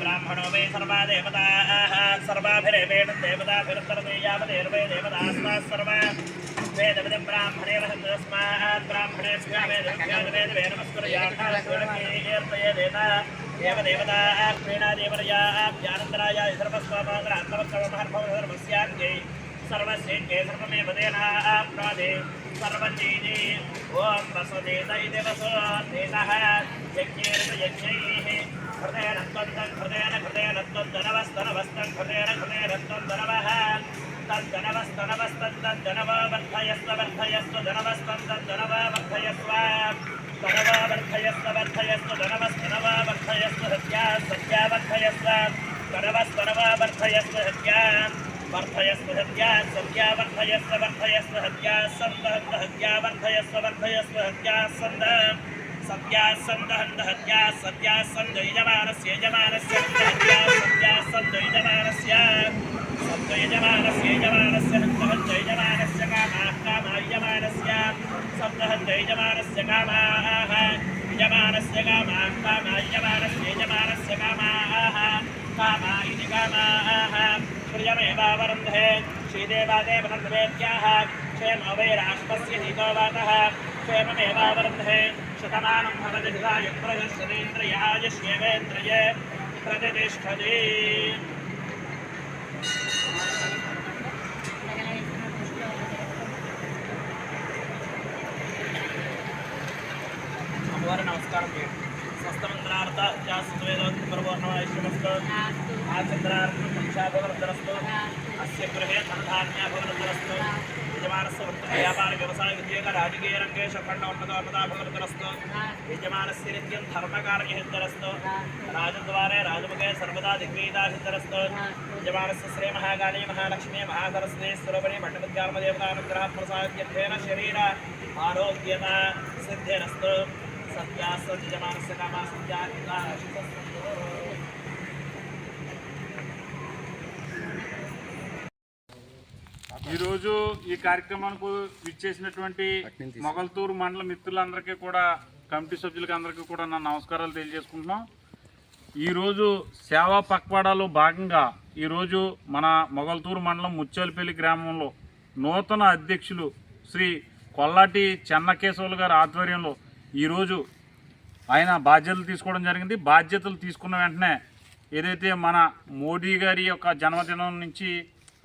ब्राह्मणो वै सर्वा देवताः सर्वाभिरेवेण देवताभिरुत्तरदेयावदेर्वै देवतास्ताः सर्वा वेदविदं ब्राह्मणे तस्मात् ब्राह्मणेभ्यः वेदवेदवे नमस्कुर्यार्थयेदेन देवदेवताः क्रीडादेवरयाभ्यानन्तराय सर्वस्वमात्रात्मवत्सवमहर्भवधर्मस्याङ्गे सर्वस्येङ्गे सर्वमेव तेनाप्नोति सर्वजीति ॐ वसुदेत इति वसुदेतः यज्ञैर्यज्ञैः हृदयेन हृदयेन त्वन्दनवस्तनवस्तं हृदयेन त्वन्दनवः तन्दनवस्तनवस्तन्दनव वर्धयस्व धनवस्तन्दनव वर्धयस्व वर्धयस्व धनवस्तनव वर्धयस्व हत्या वर्धयस्व धनवस्तनव वर्धयस्व हत्या वर्धयस्व हत्या सत्या वर्धयस्व हत्या सन्द हत्या वर्धयस्व हत्या सन्द सत्या सन्द हत्या सत्या सन्द यजमानस्य हत्या सत्या सन्द यजमानस्य यजमानस्य कामाः यजमानस्य सन्द यजमानस्य कामाः यजमानस्य कामाः यजमानस्य कामाः कामा इति कामाः प्रियमेवावरुन्धे श्रीदेवादेवनन्दवेद्याः क्षेम वै राष्ट्रस्य हितो वातः क्षेममेवावरुन्धे शतमानं भवति हृदायुप्रयश्रेन्द्रियायुष्येवेन्द्रिये प्रतिष्ठति అమ్మవారి నమస్కారం చేయండి స్వస్థమంత్రార్థ శాస్త్రవేదోత్పూర్ణమైశ్వరస్తు ఆచంద్రార్థం పంచాభవనస్తు అస్య గృహే ధనధాన్యాభవనస్తు యజమానస్య వ్యాపార వ్యవసాయ ఉద్యోగ రాజకీయ రంగేషు ఖండోన్నతోన్నతాభవనస్తు యజమానస్య నిత్యం ధర్మకార్యసిద్ధరస్తు రాజద్వారే రాజముఖే సర్వదా దిగ్వేదాసిద్ధరస్తు యజమానస్య శ్రీ మహాకాళీ మహాలక్ష్మీ మహాసరస్వతి స్వరూపిణి భట్టవిద్యార్మదేవతానుగ్రహ ప్రసాద్యర్థేన శరీర ఆరోగ్యత సిద్ధిరస్తు సత్యాసత్యమానస్య కామా సత్యాహితా ఈరోజు ఈ కార్యక్రమానికి విచ్చేసినటువంటి మొగల్తూరు మండల మిత్రులందరికీ కూడా కమిటీ సభ్యులకి అందరికీ కూడా నా నమస్కారాలు తెలియజేసుకుంటున్నాం. ఈరోజు సేవా పక్వాడాలో భాగంగా ఈరోజు మన మొగల్తూరు మండలం ముచ్చేలపల్లి గ్రామంలో నూతన అధ్యక్షులు శ్రీ కొల్లాటి చెన్నకేశవులు గారి ఆధ్వర్యంలో ఈరోజు ఆయన బాధ్యతలు తీసుకోవడం జరిగింది. బాధ్యతలు తీసుకున్న వెంటనే ఏదైతే మన మోడీ గారి యొక్క జన్మదినం నుంచి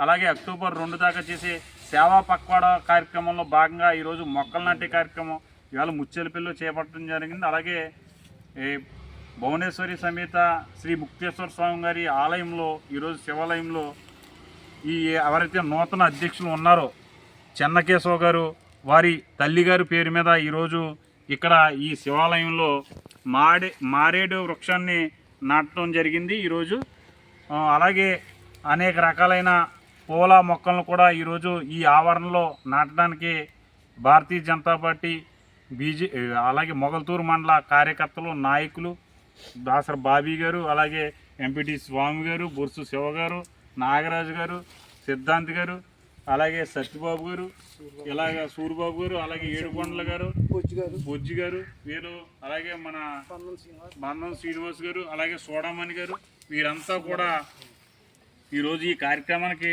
అలాగే అక్టోబర్ 2 దాకా చేసే సేవా పక్వాడా కార్యక్రమంలో భాగంగా ఈరోజు మొక్కలు నాటే కార్యక్రమం ఇవాళ ముచ్చేలపల్లిలో చేపట్టడం జరిగింది. అలాగే భువనేశ్వరి సమేత శ్రీ ముక్తేశ్వర స్వామి గారి ఆలయంలో ఈరోజు శివాలయంలో ఈ ఎవరైతే నూతన అధ్యక్షులు ఉన్నారో చెన్నకేశవ గారు వారి తల్లిగారి పేరు మీద ఈరోజు ఇక్కడ ఈ శివాలయంలో మారేడు వృక్షాన్ని నాటడం జరిగింది ఈరోజు. అలాగే అనేక రకాలైన పూల మొక్కలను కూడా ఈరోజు ఈ ఆవరణలో నాటడానికి భారతీయ జనతా పార్టీ అలాగే మొగల్తూరు మండల కార్యకర్తలు నాయకులు దాసర్ బాబీ గారు, అలాగే ఎంపీటీ స్వామి గారు, బొర్సు శివ గారు, నాగరాజు గారు, సిద్ధాంత్ గారు, అలాగే సత్యబాబు గారు, ఇలాగ సూరిబాబు గారు, అలాగే ఏడుకొండల గారు, బొజ్జి గారు వీరు, అలాగే మన బంధం శ్రీనివాస్ గారు, అలాగే సోడామణి గారు వీరంతా కూడా ఈరోజు ఈ కార్యక్రమానికి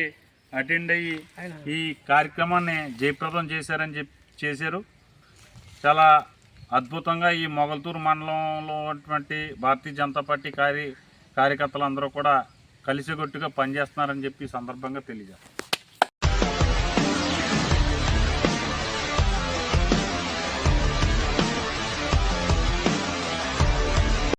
అటెండ్ అయ్యి ఈ కార్యక్రమాన్ని జయప్రదం చేశారు. చాలా అద్భుతంగా ఈ మొగల్తూరు మండలంలో ఉన్నటువంటి భారతీయ జనతా పార్టీ కార్యకర్తలు అందరూ కూడా కలిసికట్టుగా పనిచేస్తున్నారని చెప్పి సందర్భంగా తెలియజేస్తారు.